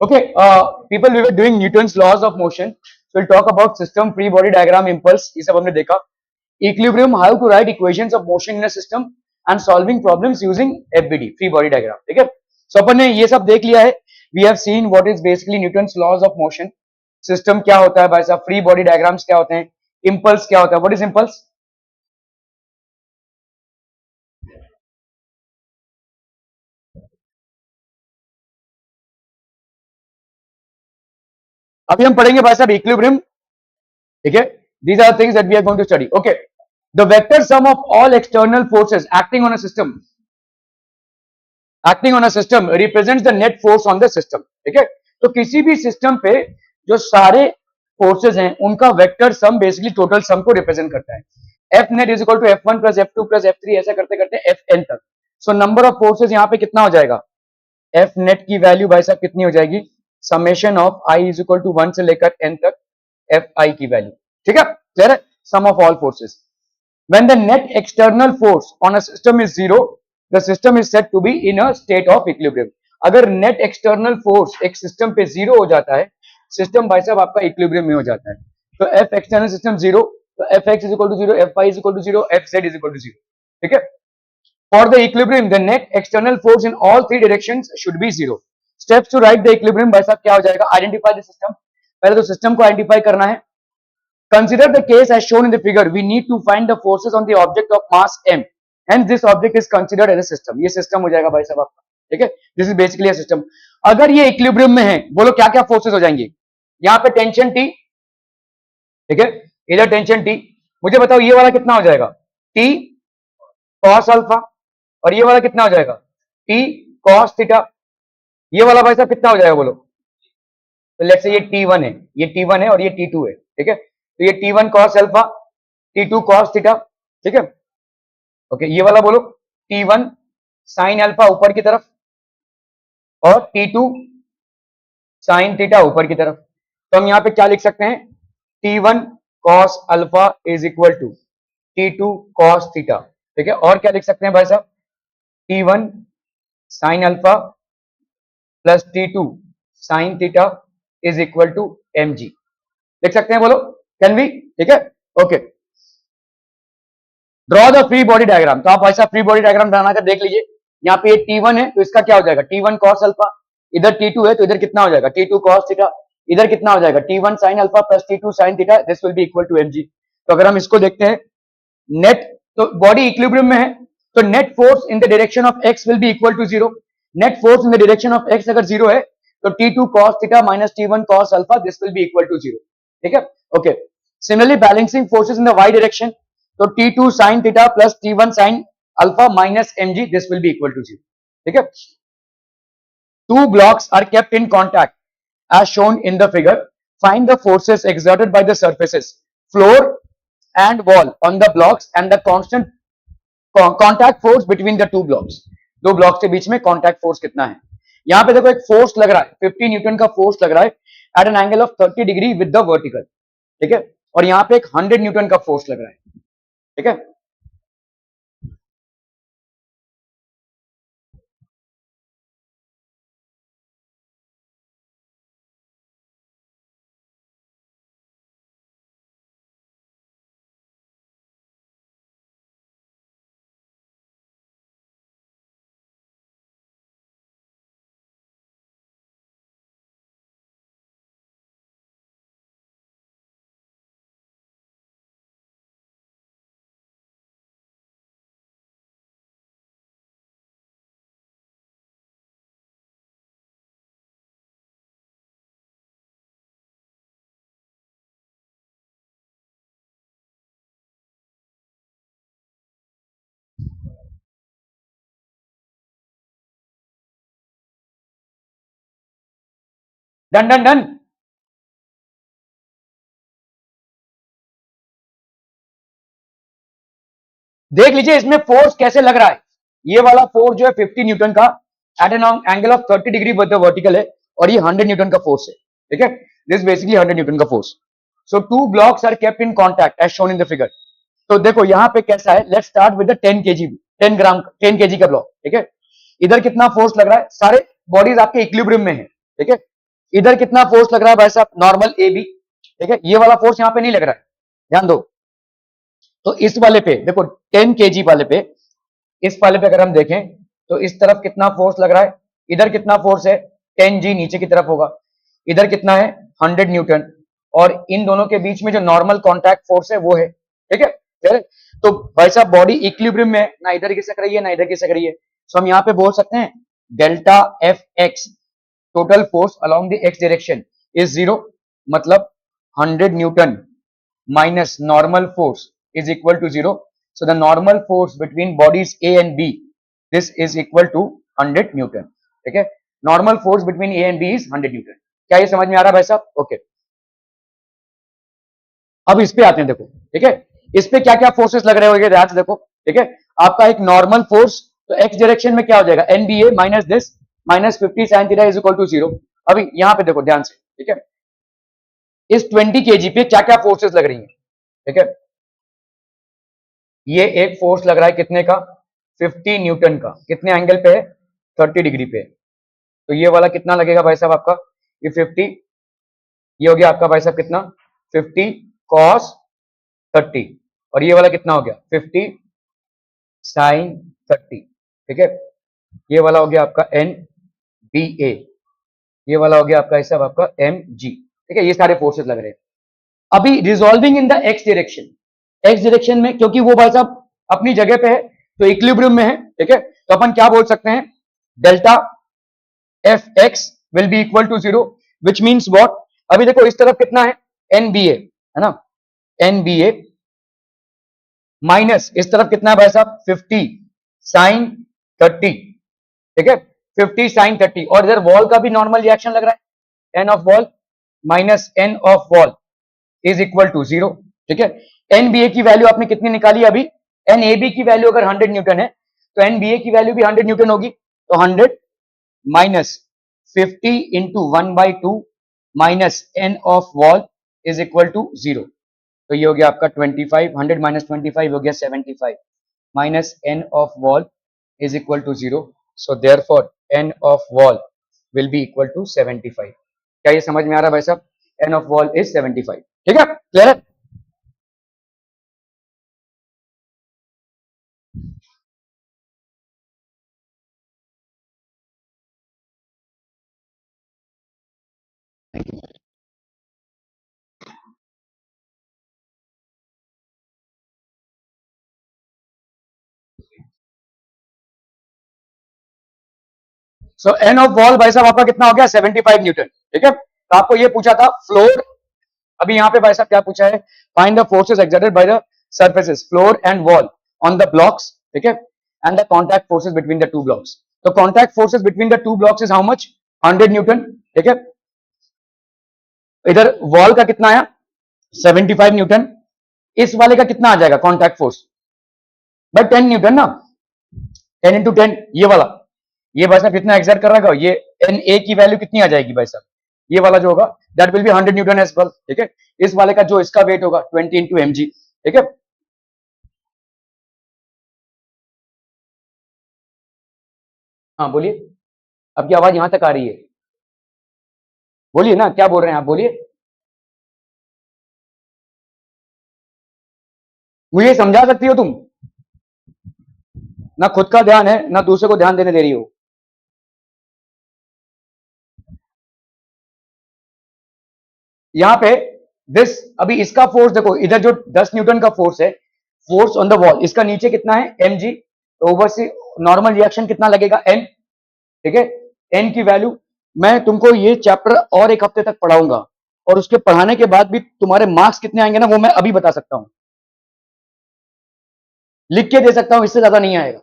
Okay, people, we were doing Newton's laws of motion. So we'll talk about system, free body diagram, impulse. ये सब हमने देखा. Equilibrium, how to write equations of motion in a system and solving problems using FBD, free body diagram. ठीक है? So अपन ने ये सब देख लिया है. We have seen what is basically Newton's laws of motion. System क्या होता है भाई साहब? Free body diagrams क्या होते हैं? Impulse क्या होता है? What is impulse? अभी हम पढ़ेंगे भाई साहब इक्विलिब्रियम. ठीक है? These are things that we are going to study. Okay. The vector sum of all external forces acting on a system represents the net force on the system. ठीक है? तो किसी भी सिस्टम पे जो सारे फोर्सेज हैं उनका vector sum basically total sum को रिप्रेजेंट करता है. F net is equal to F1 plus F2 plus F3 ऐसा करते करते Fn तक. सो नंबर ऑफ फोर्सेज यहाँ पे कितना हो जाएगा? एफ नेट की वैल्यू भाई साहब कितनी हो जाएगी? Summation of i is equal to 1 से लेकर n तक एफ आई की वैल्यू. ठीक है? क्लियर है? Sum of all forces. When the net external force on a system is zero, the system is said to be in a state of equilibrium. अगर net external force एक system पे zero हो जाता है, system भाई साहब आपका equilibrium में हो जाता है. तो F external system जीरो, तो Fx is equal to zero, Fy is equal to zero, Fz is equal to zero. ठीक है? For the equilibrium, the net external force in all three directions should be zero. Steps to write the equilibrium भाई साहब क्या हो जाएगा? Identify the system. पहले तो system को आइडेंटिफाई करना है. Consider the case as shown in the figure. We need to find the forces on the object of mass m. Hence, this object is considered as a system. ये system हो जाएगा भाई साहब आपका. ठीक है? This is basically a system. अगर ये इक्विलिब्रियम में है, बोलो क्या क्या फोर्सेस हो जाएंगे? यहाँ पे टेंशन T, ठीक है? इधर टेंशन T. मुझे बताओ ये वाला कितना हो जाएगा? T cos alpha. और ये वाला कितना हो जाएगा? T cos theta. ये वाला भाई साहब कितना हो जाएगा बोलो? तो लेट्स से ये T1 है, ये T1 है और ये T2 है. ठीक है? तो ये T1 cos alpha, T2 cos theta. ठीक है? ओके, ये वाला बोलो T1 sin अल्फा ऊपर की तरफ और T2 sin थीटा ऊपर की तरफ. तो हम यहां पे क्या लिख सकते हैं? T1 cos alpha is equal to T2 cos theta. ठीक है? और क्या लिख सकते हैं भाई साहब? T1 sin alpha plus T2 sin theta is equal to mg. लिख सकते हैं बोलो? Can we? ठीक है? Okay. Draw the free body diagram. तो आप भाई साहब फ्री बॉडी डायग्राम बना कर देख लीजिए. यहाँ पे ये T1 है तो इसका क्या हो जाएगा? T1 cos alpha. इधर T2 है तो इधर कितना हो जाएगा? T2 cos theta. इधर कितना हो जाएगा? T1 sin alpha plus T2 sin theta. This will be equal to mg. तो अगर हम इसको देखते हैं, नेट तो बॉडी इक्विलिब्रियम में है तो net force in the direction of x will be equal to zero. Net force in the direction of x अगर जीरो है तो T2 cos theta minus T1 cos alpha this will be equal to zero. ठीक है? Okay. Similarly, balancing forces in the y direction, so T2 sin theta plus T1 sin alpha minus mg, this will be equal to 0. ठीक है? Two blocks are kept in contact as shown in the figure. Find the forces exerted by the surfaces, floor and wall on the blocks and the constant contact force between the two blocks. दो blocks के बीच में contact force कितना है? यहाँ पे देखो एक फोर्स लग रहा है, 50 न्यूटन का फोर्स लग रहा है at an angle of 30 degree with the vertical. ठीक है? और यहां पे एक 100 न्यूटन का फोर्स लग रहा है. ठीक है? Done done done. देख लीजिए इसमें फोर्स कैसे लग रहा है. ये वाला फोर्स जो है 50 न्यूटन का at an angle of 30 degree with the vertical है और ये 100 न्यूटन का फोर्स है. ठीक है? दिस बेसिकली 100 न्यूटन का force. So two blocks are kept in contact as shown in the figure. तो देखो यहाँ पे कैसा है, let's start with the 10 KG 10 gram 10 KG का ब्लॉक. ठीक है? इधर कितना फोर्स लग रहा है? सारे बॉडीज आपके इक्विलिब्रियम में है. ठीक है? इधर कितना फोर्स लग रहा है भाई साहब, नॉर्मल ए बी, ठीक है, ये वाला फोर्स यहाँ पे नहीं लग रहा है, ध्यान दो। तो इस वाले पे देखो 10 केजी वाले पे, इस वाले पे अगर हम देखें तो इस तरफ कितना फोर्स लग रहा है, इधर कितना फोर्स है 10 जी नीचे की तरफ होगा, इधर कितना है 100 न्यूटन, और इन दोनों के बीच में जो नॉर्मल कॉन्टैक्ट फोर्स है वो है, ठीक है, clear है? तो भाई साहब बॉडी इक्विलिब्रियम में है, ना इधर खिसक रही है ना इधर खिसक रही है, तो हम यहाँ पे बोल सकते हैं delta F x total force along the x direction is zero, मतलब 100 Newton minus normal force is equal to 0. So the normal force between bodies A and B, this is equal to 100 Newton. ठीक है, normal force between A and B is 100 Newton. क्या ये समझ में आ रहा है भाई साहब? ओके, अब इस पे आते हैं, देखो ठीक है, इस पे क्या क्या फोर्सेस लग रहे होंगे ध्यान से देखो, ठीक है, आपका एक नॉर्मल फोर्स, तो एक्स डायरेक्शन में क्या हो जाएगा NBA minus this minus 50 sine theta is equal to 0. अभी यहां पे देखो ध्यान से, ठीक है, इस 20 केजी पे क्या क्या फोर्सेस लग रही है, ठीक है, ये एक फोर्स लग रहा है कितने का 50 न्यूटन का, कितने एंगल पे है 30 डिग्री पे, तो ये वाला कितना लगेगा भाई साहब आपका, ये 50, ये हो गया आपका भाई साहब कितना 50 cos 30, और ये वाला कितना हो गया 50 sin 30, ठीक है, ये वाला हो गया आपका NBA, ये वाला हो गया आपका हिसाब आपका MG, ठीक है, ये सारे फोर्सेस लग रहे हैं। अभी resolving in the x direction, x direction में क्योंकि वो भाई साहब अपनी जगह पे है तो इक्विलिब्रियम में है, ठीक है, तो अपन क्या बोल सकते हैं delta F X will be equal to 0, which means what, अभी देखो इस तरफ कितना है NBA है ना, NBA माइनस इस तरफ कितना है भाई साहब 50 साइन 30, ठीक है, 50 साइन 30, और इधर वॉल का भी नॉर्मल रिएक्शन लग रहा है, N of wall minus N of wall is equal to 0, ठीक है, NBA की वैल्यू आपने कितनी निकाली अभी, NAB की वैल्यू अगर 100 न्यूटन है तो NBA की वैल्यू भी 100 न्यूटन होगी, तो 100 minus 50 into 1/2 minus N of wall is equal to 0, तो ये हो गया आपका 25, 100 माइनस 25 हो गया 75, minus N of wall is equal to 0, so therefore N of wall will be equal to 75. क्या ये समझ में आ रहा है भाई साहब, एन ऑफ वॉल इज 75, ठीक है, क्लियर है? सो एन ऑफ वॉल भाई साहब आपका कितना हो गया 75 न्यूटन, ठीक है, तो आपको ये पूछा था फ्लोर, अभी यहाँ पे भाई साहब क्या पूछा है, find the forces exerted by the surfaces floor and wall on the blocks, ठीक है, and the contact forces between the two blocks, तो contact forces between the two blocks is how much 100 newton, ठीक है, इधर wall का कितना आया 75 Newton, इस वाले का कितना आ जाएगा कॉन्टैक्ट फोर्स भाई 10 न्यूटन ना, 10 इंटू 10, ये वाला, ये भाई साहब कितना एक्सर्ट कर रहा है, ये एन ए की वैल्यू कितनी आ जाएगी भाई साहब, ये वाला जो होगा that will be 100 newton as well, ठीक है, इस वाले का जो इसका वेट होगा 20 इंटू mg, ठीक है, हाँ बोलिए, आपकी आवाज यहां तक आ रही है, बोलिए ना क्या बोल रहे हैं आप, बोलिए, मुझे समझा सकती हो तुम, ना खुद का ध्यान है ना दूसरे को ध्यान देने दे रही हो, यहाँ पे दिस, अभी इसका फोर्स देखो, इधर जो 10 न्यूटन का फोर्स है, फोर्स ऑन द वॉल, इसका नीचे कितना है mg, तो ऊपर से नॉर्मल रिएक्शन कितना लगेगा n, ठीक है, n की वैल्यू मैं तुमको ये चैप्टर और एक हफ्ते तक पढ़ाऊंगा, और उसके पढ़ाने के बाद भी तुम्हारे मार्क्स कितने आएंगे ना वो मैं अभी बता सकता हूं, लिख के दे सकता हूं, इससे ज्यादा नहीं आएगा,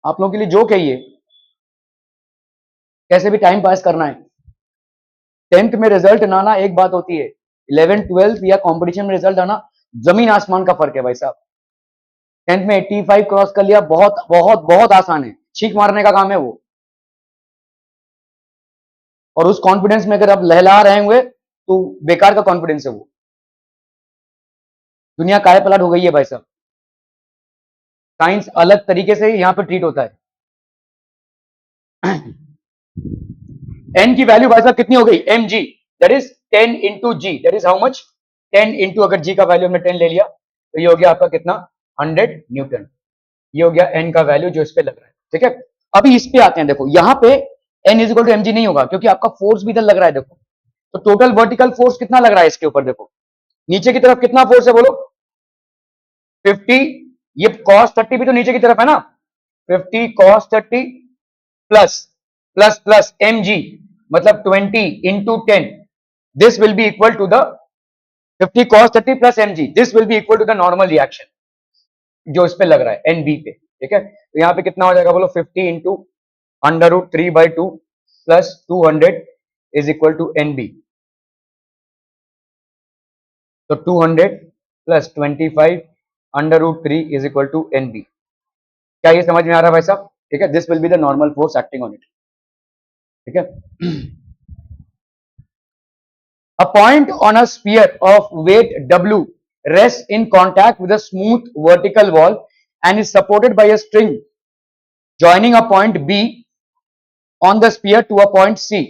आप लोगों के लिए जो कहिए, कैसे भी टाइम पास करना है, 10th में रिजल्ट ना आना एक बात होती है, 11th 12th या कंपटीशन में रिजल्ट आना जमीन आसमान का फर्क है भाई साहब, 10th में 85 क्रॉस कर लिया, बहुत बहुत बहुत आसान है, छींक मारने का काम है वो, और उस कॉन्फिडेंस में अगर आप लहला रहे होंगे तो बेकार का कॉन्फिडेंस है वो, दुनिया काहे पलट हो गई है भाई साहब, साइंस अलग तरीके से यहाँ पे ट्रीट होता है, एन की वैल्यू भाई साहब कितनी हो गई, M G, that is 10 into G, that is how much, 10 into, अगर जी का वैल्यू हमने 10 ले लिया तो ये हो गया आपका कितना, 100 न्यूटन। ये हो गया एन का वैल्यू जो इस पे लग रहा है, ठीक है। अभी इस पे आते हैं, देखो यहाँ पे N is equal to M G नहीं होगा क्योंकि आपका फोर्स भी इधर लग रहा है, देखो तो टोटल वर्टिकल फोर्स कितना लग रहा है इसके ऊपर, देखो नीचे की तरफ कितना फोर्स है बोलो, 50, ये cos 30 भी तो नीचे की तरफ है ना, 50 cos 30 plus plus plus M G, मतलब 20 into 10, this will be equal to the 50 cos 30 plus M G, this will be equal to the normal reaction जो इस पे लग रहा है एन बी पे, ठीक है। तो यहाँ पे कितना हो जाएगा बोलो, 50 into under root 3/2 plus 200 is equal to N B, तो 200 plus 25 under root 3 is equal to N B. क्या ये समझ में आ रहा है भाई साहब, ठीक है। This will be the normal force acting on it, ठीक है। A point on a sphere of weight W rests in contact with a smooth vertical wall and is supported by a string joining a point B on the sphere to a point C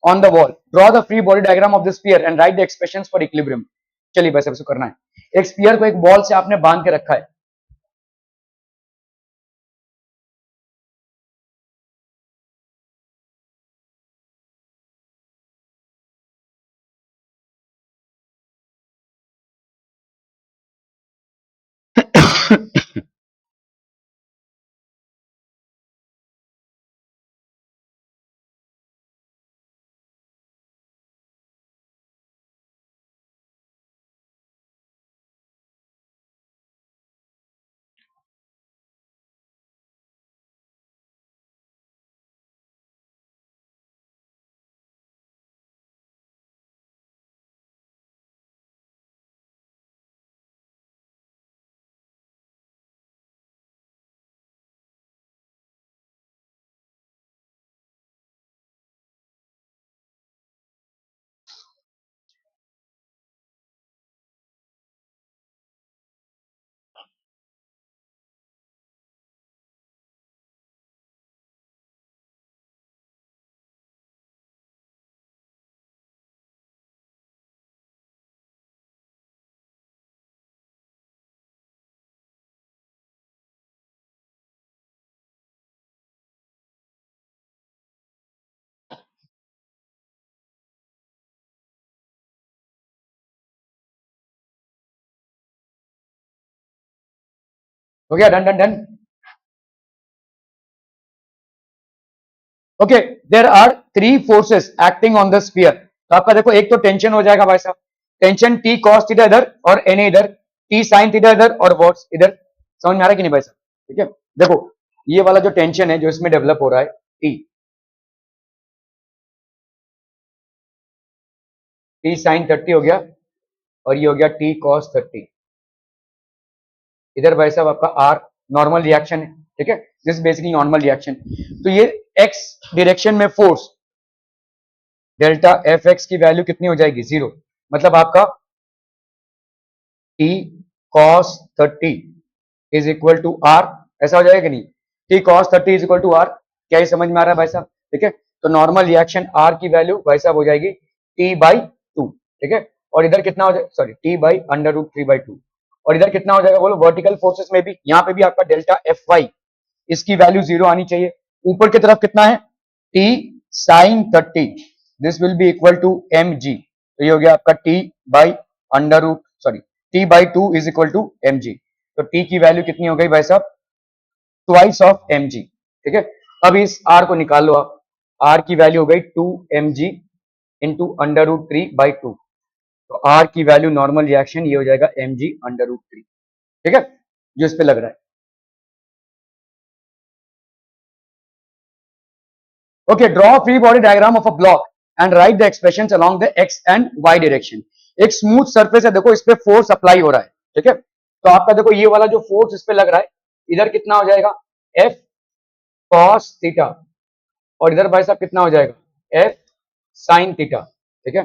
on the wall. Draw the free body diagram of the sphere and write the expressions for equilibrium. चलिए बस सबसे करना है, एक spear को एक ball से आपने बांध के रखा है, हो गया, done done done. Okay, there are 3 forces acting on the sphere. तो आपका देखो एक तो टेंशन हो जाएगा भाई साहब, टेंशन टी कॉस थीटा इधर और एन इधर, टी साइन थीटा इधर और वॉट्स इधर। समझ में आ रहा है कि नहीं भाई साहब, ठीक है। देखो ये वाला जो टेंशन है जो इसमें डेवलप हो रहा है, टी साइन 30 हो गया और ये हो गया टी कॉस 30, इधर भाई साहब आपका आर नॉर्मल रिएक्शन है, ठीक है। This basically normal reaction. तो ये एक्स डायरेक्शन में फोर्स डेल्टा एफ एक्स की वैल्यू कितनी हो जाएगी, 0, मतलब आपका T cos 30 is equal to R, ऐसा हो जाएगा कि नहीं, T cos 30 is equal to R. क्या ये समझ में आ रहा है भाई साहब, ठीक है। तो नॉर्मल रिएक्शन आर की वैल्यू भाई साहब हो जाएगी T/2, ठीक है। और इधर कितना हो जाएगा, सॉरी T/√3/2, और इधर कितना हो जाएगा बोलो, वर्टिकल फोर्सेस में भी यहाँ पे भी आपका डेल्टा एफ वाई इसकी वैल्यू 0 आनी चाहिए। ऊपर की तरफ कितना है, T sine 30, this will be equal to M G, तो ये हो गया आपका T/2 is equal to M G. तो टी की वैल्यू कितनी हो गई भाई साहब, ट्वाइस ऑफ एम जी, ठीक है। अब इस आर को निकाल लो आप, आर की वैल्यू हो गई 2mg इंटू √3/2, तो आर की वैल्यू नॉर्मल रिएक्शन ये हो जाएगा mg√3, ठीक है, जो इस पे लग रहा है। Okay, draw free body diagram of a block and write the expressions along the X and Y direction. एक स्मूथ सरफेस है, देखो इस पे फोर्स अप्लाई हो रहा है, ठीक है। तो आपका देखो ये वाला जो फोर्स इस पे लग रहा है, इधर कितना हो जाएगा, एफ कॉस थीटा, और इधर भाई साहब कितना हो जाएगा, एफ साइन थीटा, ठीक है।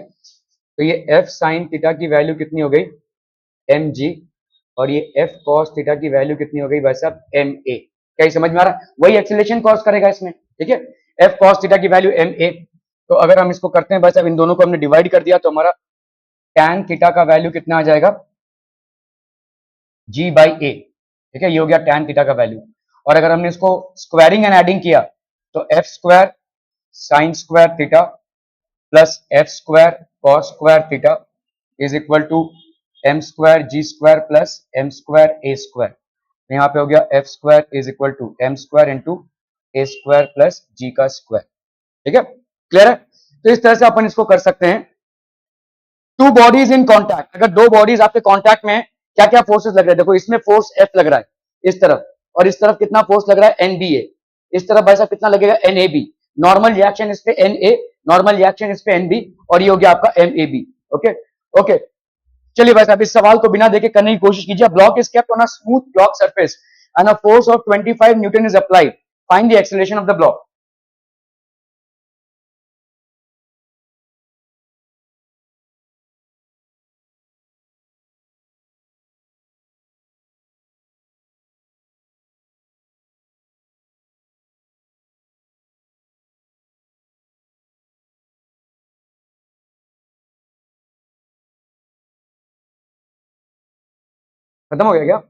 तो ये एफ साइन थीटा की वैल्यू कितनी हो गई, एम जी, और ये एफ कॉस थीटा की वैल्यू कितनी हो गई भाई साहब, एम ए। क्या समझ में आ रहा है, वही एक्सीलरेशन कॉस करेगा इसमें, ठीक है। एफ कॉस थीटा की वैल्यू एम ए। तो अगर हम इसको करते हैं बस, अब इन दोनों को हमने डिवाइड कर दिया तो हमारा टैन थीटा का वैल्यू कितना आ जाएगा, जी बाई ए। ठीक है, ये हो गया टैन थीटा का वैल्यू। और अगर हमने इसको स्क्वायरिंग एंड एडिंग किया तो F square sine square theta plus F square cos square theta is equal to m square g square plus m square a square. यहाँ पे हो गया F square is equal to m square into a square plus g का square. ठीक है, clear है? तो इस तरह से अपन इसको कर सकते हैं। टू बॉडीज इन कॉन्टैक्ट, अगर दो बॉडीज आपके कॉन्टैक्ट में, क्या क्या फोर्सेस लग रहे हैं? देखो इसमें फोर्स एफ लग रहा है इस तरफ, और इस तरफ कितना फोर्स लग रहा है, एन बी ए। इस तरफ भाई साहब कितना लगेगा, N A B. Normal reaction इस पे एन ए, नॉर्मल रिएक्शन इस पे एन बी, और ये हो गया आपका M A B. Okay okay, चलिए भाई साहब इस सवाल को बिना देखे करने की कोशिश कीजिए। Block is kept on a smooth block surface and a force of 25 newton is applied, find the acceleration of the block. खत्म हो गया क्या?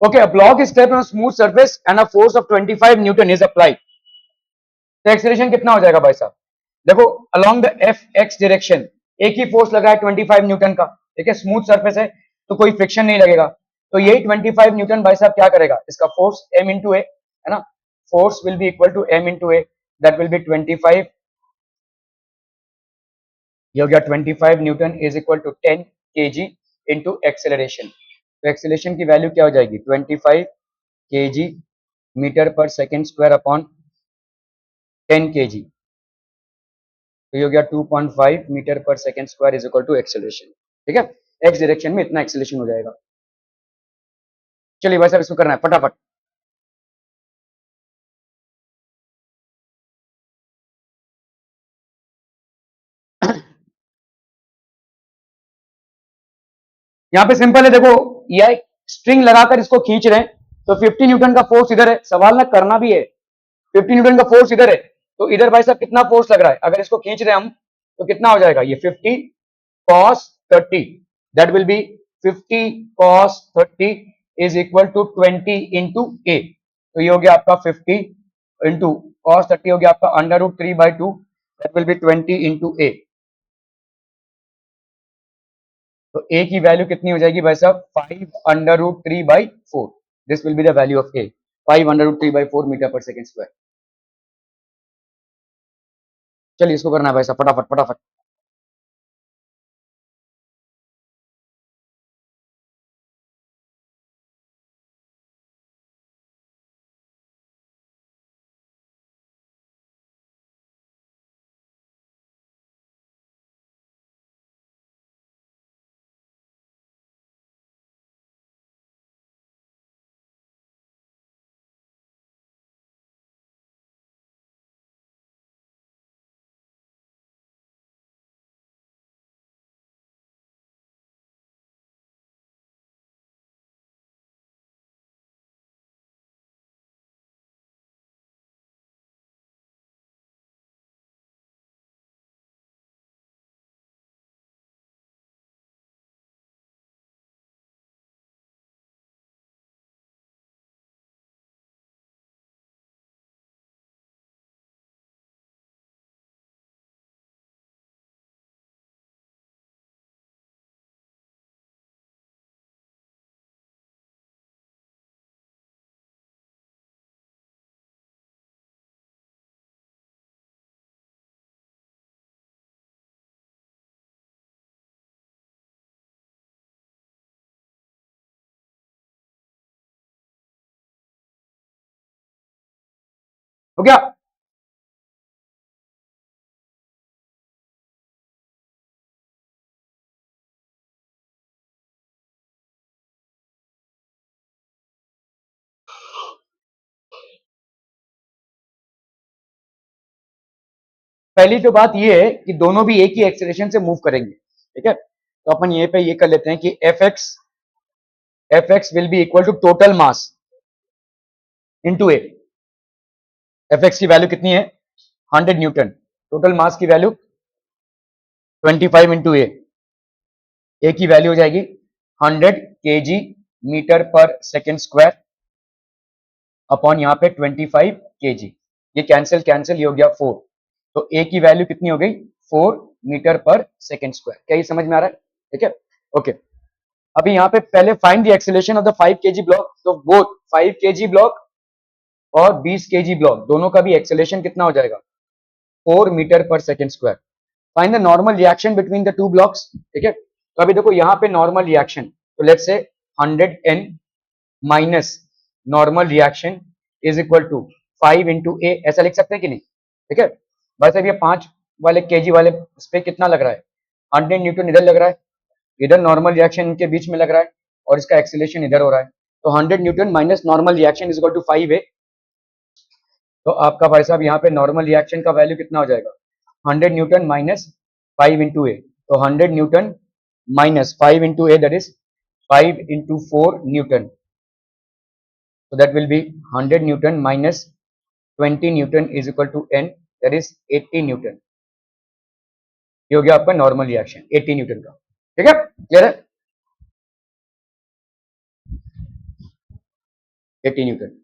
Okay, a block is kept on a smooth surface and a force of 25 Newton is applied. तो acceleration कितना हो जाएगा भाई साहब? देखो along the F x direction एक ही फोर्स लगा है 25 न्यूटन का। ठीक है, स्मूथ सरफेस है तो कोई फ्रिक्शन नहीं लगेगा। तो यही 25 न्यूटन भाई साहब क्या करेगा, इसका फोर्स एम इंटू ए है ना, force will be equal to M into A, that will be 25। ये हो गया 25 newton is equal to 10 KG into acceleration. तो एक्सेलरेशन की वैल्यू क्या हो जाएगी, 25 KG metre per second square upon 10 KG. तो ये हो गया 2.5 metre per second square is equal to acceleration. ठीक है, एक्स डायरेक्शन में इतना एक्सेलरेशन हो जाएगा। चलिए भाई साहब इसको करना है फटाफट। यहाँ पे सिंपल है, देखो यह स्ट्रिंग लगाकर इसको खींच रहे हैं तो 50 न्यूटन का फोर्स इधर है, सवाल ना करना भी है। 50 न्यूटन का फोर्स इधर है तो इधर भाई साहब कितना फोर्स लग रहा है, अगर इसको खींच रहे हैं हम तो कितना हो जाएगा, ये 50 cos 30, that will be 50 cos 30 is equal to 20 into ए। तो ये हो गया आपका 50 इंटू cos 30 हो गया आपका under root 3/2, that will be 20 into ए। तो ए की वैल्यू कितनी हो जाएगी भाई साहब, 5√3/4। This will be the value of A, 5√3/4 metre per second square. चलिए इसको करना है भाई साहब फटाफट फटाफट। हो गया? पहली तो बात ये है कि दोनों भी एक ही एक्सेलरेशन से मूव करेंगे, ठीक है? तो अपन ये पे ये कर लेते हैं कि F X will be equal to total mass into A. F X की वैल्यू कितनी है? 100 न्यूटन। टोटल मास की वैल्यू 25 इंटू ए की वैल्यू हो जाएगी 100 KG metre per second square upon यहाँ पे 25 केजी। ये कैंसिल कैंसिल, ये हो गया 4। तो ए की वैल्यू कितनी हो गई? 4 मीटर पर सेकेंड स्क्वायर। क्या ये समझ में आ रहा है? ठीक है, ओके। अभी यहाँ पे पहले find the acceleration of the 5 KG block. तो बोथ 5 केजी ब्लॉक और 20 केजी ब्लॉक दोनों का भी एक्सेलरेशन कितना हो जाएगा? 4 metre per second square. Find the normal reaction between the two blocks, ठीक है? तो अभी देखो यहाँ पे नॉर्मल रिएक्शन, तो let's say 100 N minus normal reaction is equal to 5 into a, ऐसा लिख सकते हैं कि नहीं? ठीक है, बस अब ये 5 वाले केजी वाले उस पे कितना लग रहा है? 100 न्यूटन इधर लग रहा है, इधर नॉर्मल रिएक्शन इनके बीच में लग रहा है और इसका एक्सीलरेशन इधर हो रहा है। तो 100 newton minus normal reaction is equal to 5 A. तो आपका भाई साहब यहाँ पे नॉर्मल रिएक्शन का वैल्यू कितना हो जाएगा? 100 न्यूटन माइनस 5 इंटू ए। तो 100 newton minus 5 into A, that is 5 into 4 Newton. So that will be 100 Newton minus 20 Newton is equal to N, that is 80 Newton। ये हो गया आपका नॉर्मल रिएक्शन 80 न्यूटन का। ठीक है, क्लियर है? 80 न्यूटन।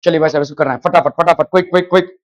चलिए भाई साहब इसको करना है फटाफट फटाफट, क्विक क्विक क्विक।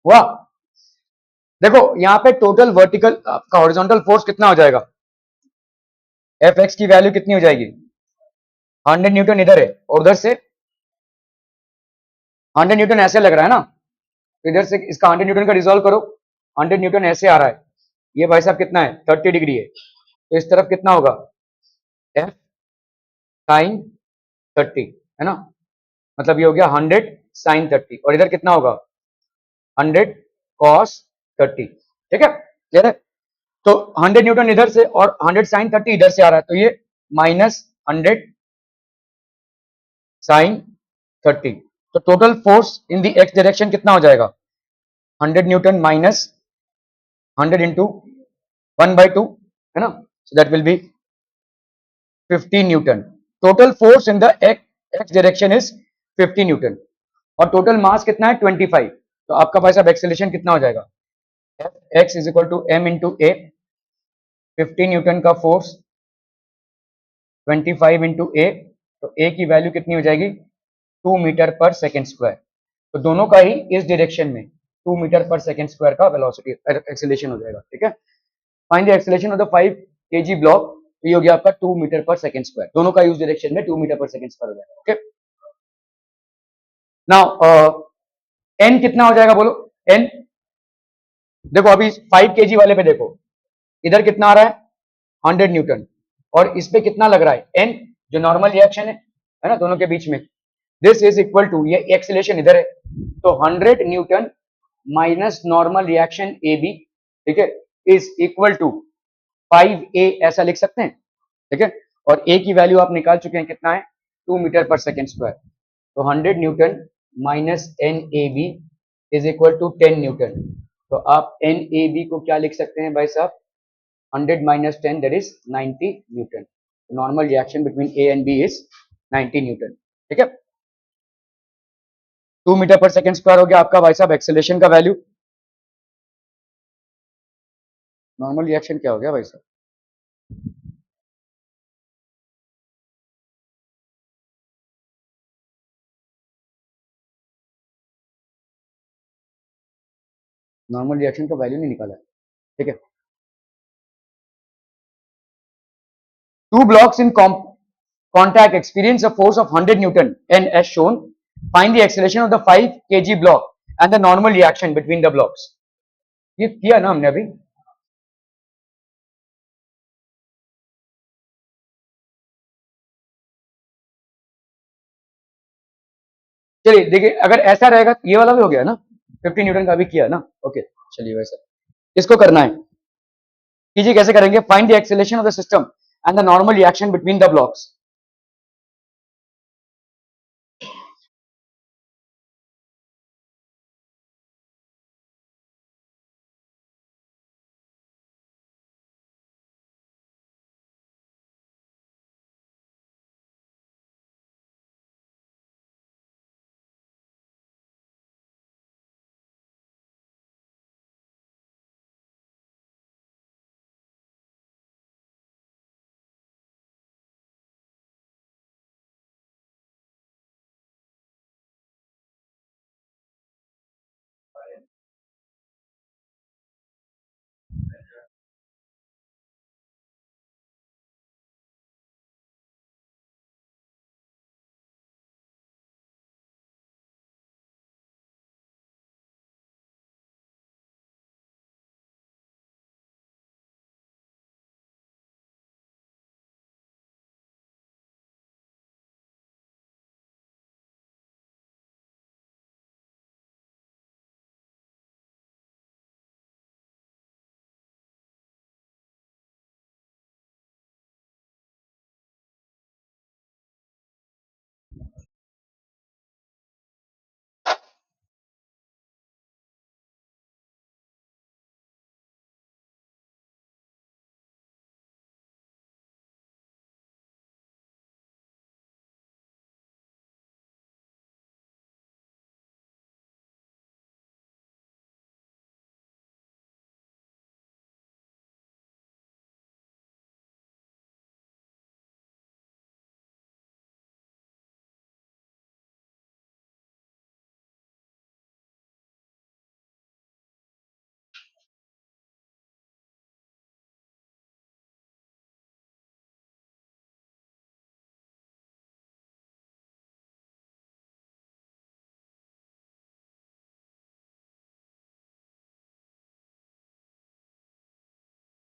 वाह, देखो यहाँ पे टोटल वर्टिकल आपका हॉरिजॉन्टल फोर्स कितना हो जाएगा? एफ एक्स की वैल्यू कितनी हो जाएगी? 100 न्यूटन इधर है और उधर से 100 न्यूटन ऐसे लग रहा है ना, तो इधर से इसका 100 न्यूटन का रिजॉल्व करो। 100 न्यूटन ऐसे आ रहा है, ये भाई साहब कितना है? 30 डिग्री है। तो इस तरफ कितना होगा? एफ साइन 30, है ना? मतलब ये हो गया 100 साइन 30, और इधर कितना होगा? 100 कॉस 30। ठीक है, क्लियर है? तो 100 न्यूटन इधर से और 100 साइन 30 इधर से आ रहा है, तो ये माइनस 100 साइन 30। तो total force in the x direction कितना हो जाएगा 100 न्यूटन माइनस 100 इंटू 1/2 है ना, so that will be 50 Newton. Total force in the x direction is 50 Newton और टोटल मास कितना है 25. तो आपका भाई साहब एक्सेलरेशन कितना हो जाएगा x is equal to m into A, 50 newton का फोर्स 25 इंटू ए, तो ए की वैल्यू कितनी हो जाएगी 2 मीटर पर सेकेंड स्क्वायर. तो दोनों का ही इस डायरेक्शन में 2 मीटर पर सेकेंड स्क्वायर का वेलोसिटी एक्सेलरेशन हो जाएगा. ठीक है, find the acceleration of the 5 KG block. ये हो गया आपका 2 मीटर पर सेकेंड स्क्वायर, दोनों का यूज डायरेक्शन में 2 मीटर पर सेकेंड स्क्वायर हो जाएगा. ओके, नाउ एन कितना हो जाएगा बोलो. एन देखो अभी 5 केजी वाले पे देखो, इधर कितना आ रहा है 100 न्यूटन और इस पे कितना लग रहा है एन, जो नॉर्मल रिएक्शन है ना दोनों के बीच में. दिस इज इक्वल टू, ये एक्सेलरेशन इधर है तो 100 newton minus normal reaction A B, ठीक है, इज इक्वल टू 5a, ऐसा लिख सकते हैं. ठीक है, और a की वैल्यू आप निकाल चुके हैं कितना है 2 मीटर पर सेकेंड स्क्वायर. तो 100 newton minus N A B is equal to 10 newton. तो आप एन ए बी को क्या लिख सकते हैं भाई साहब 100 minus 10, that is 90 newton. Normal reaction between A and B is 90 newton. ठीक है, 2 मीटर पर सेकेंड स्क्वायर हो गया आपका भाई साहब एक्सेलरेशन का वैल्यू. नॉर्मल रिएक्शन क्या हो गया भाई साहब, नॉर्मल रिएक्शन का वैल्यू नहीं निकाला. ठीक है, two blocks in contact experience a force of 100 newton and as shown, find the acceleration of the 5 kg block and the normal reaction between the blocks. ये किया ना हमने अभी. चलिए देखिए, अगर ऐसा रहेगा ये वाला भी हो गया ना, 50 न्यूटन का भी किया ना. ओके, चलिए वैसा इसको करना है. कीजिए कैसे करेंगे, find the acceleration of the system and the normal reaction between the blocks.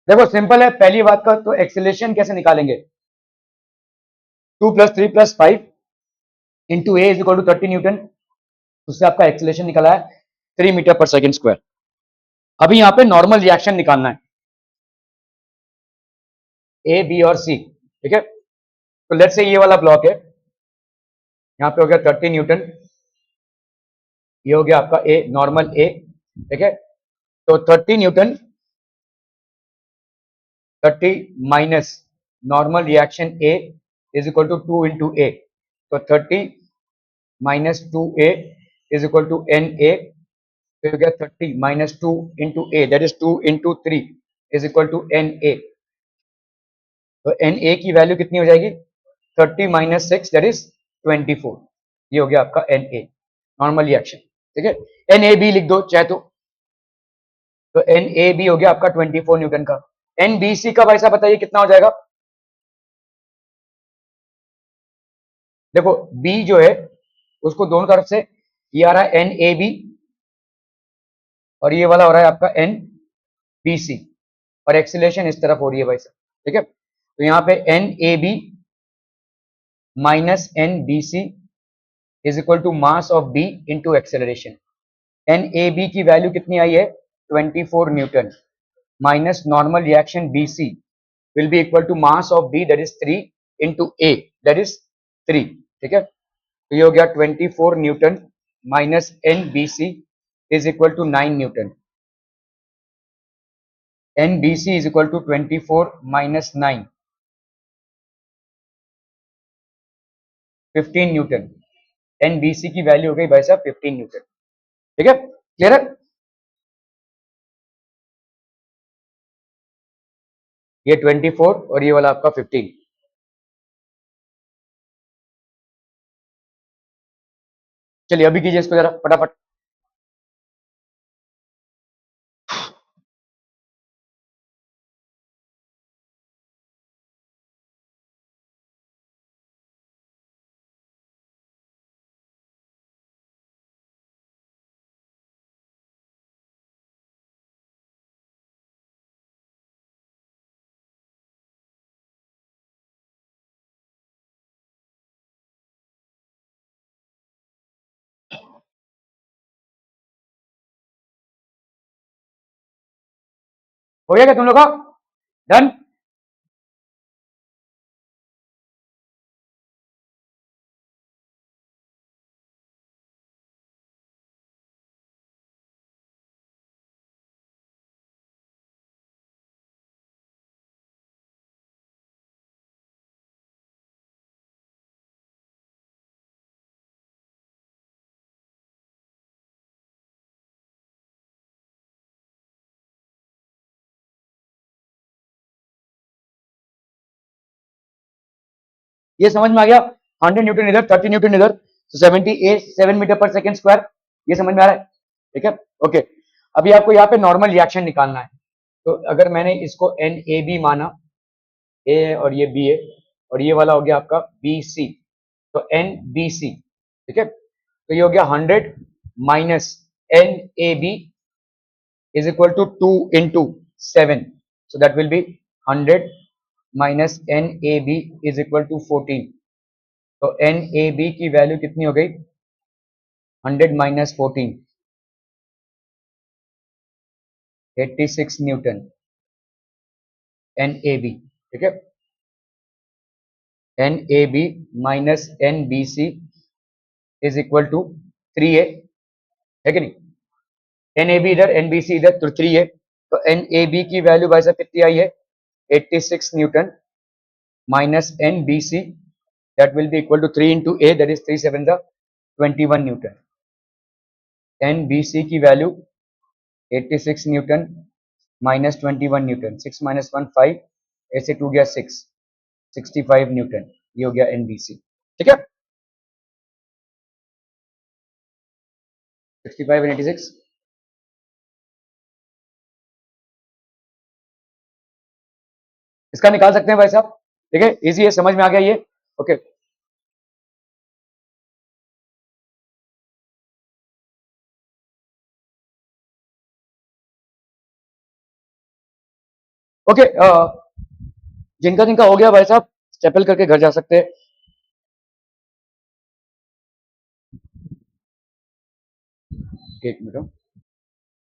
देखो सिंपल है, पहली बात का तो एक्सेलरेशन कैसे निकालेंगे, 2 plus 3 plus 5 into A is equal to 30 newton. उससे आपका एक्सेलरेशन निकला है 3 मीटर पर सेकेंड स्क्वायर. अभी यहाँ पे नॉर्मल रिएक्शन निकालना है ए बी और सी. ठीक है, तो लेट्स से ये वाला ब्लॉक है, यहाँ पे हो गया 30 न्यूटन ये हो गया आपका ए, नॉर्मल ए, ठीक है। तो 30 newton, 30 minus normal reaction a is equal to 2 into ए। तो 30 minus 2a is equal to N a. तो हो गया 30 minus 2 into A, that is 2 into 3 is equal to N a. तो एन ए की वैल्यू कितनी हो जाएगी? 30 माइनस 6 दैट इज 24। ये हो गया आपका एन ए, नॉर्मल रिएक्शन, ठीक है। एन ए बी लिख दो चाहे तो एन ए बी हो गया आपका 24 न्यूटन का। एन बी सी का भाई साहब बताइए कितना हो जाएगा? देखो बी जो है उसको दोनों तरफ से, ये आ रहा है एन ए बी और ये वाला हो रहा है आपका एन बी सी, और एक्सीलरेशन इस तरफ हो रही है भाई साहब, ठीक है। तो यहाँ पे N A B minus N B C is equal to mass of B into acceleration. N A B की वैल्यू कितनी आई है? 24 newton, minus normal reaction B C will be equal to mass of B that is 3 into A that is 3, ठीक है। तो ये हो गया 24 newton minus N B C is equal to 9 newton. N B C is equal to 24 minus 9, 15 newton. N B C की value हो गई भाई साहब 15 न्यूटन, ठीक है। क्लियर है? ये 24 और ये वाला आपका 15। चलिए अभी कीजिए इसको जरा फटाफट। हो गया क्या तुम लोग का? डन? ये समझ में आ गया? 100 न्यूटन इधर, 30 न्यूटन इधर, तो 7 मीटर पर सेकेंड स्क्वायर। ये समझ में आ रहा है? ठीक है, ओके। अभी आपको यहाँ पे नॉर्मल रिएक्शन निकालना है। तो अगर मैंने इसको एन ए बी माना, ए और ये बी है, और ये वाला हो गया आपका बी सी, तो एन बी सी, ठीक है। तो ये हो गया 100 minus N A B is equal to 2 into 7, so that will be 100 minus NAB is equal to 14। तो NAB की वैल्यू कितनी हो गई? 100 माइनस 14, 86 न्यूटन NAB, ठीक है। NAB minus NBC is equal to 3A, है कि नहीं? NAB इधर, NBC इधर, तो 3A। तो NAB की वैल्यू भाई साहब कितनी आई है? 86 Newton minus NBC, that will be equal to 3 into A, that is 3 7 the 21 Newton। NBC की value 86 Newton minus 21 Newton, 6 minus 1 5, ऐसे 2 गया 6, 65 न्यूटन। ये हो गया NBC, ठीक है। 65 and 86, इसका निकाल सकते हैं भाई साहब, ठीक है, इजी है, समझ में आ गया ये, ओके। ओके, जिनका जिनका हो गया भाई साहब स्टेपल करके घर जा सकते हैं। एक मिनट।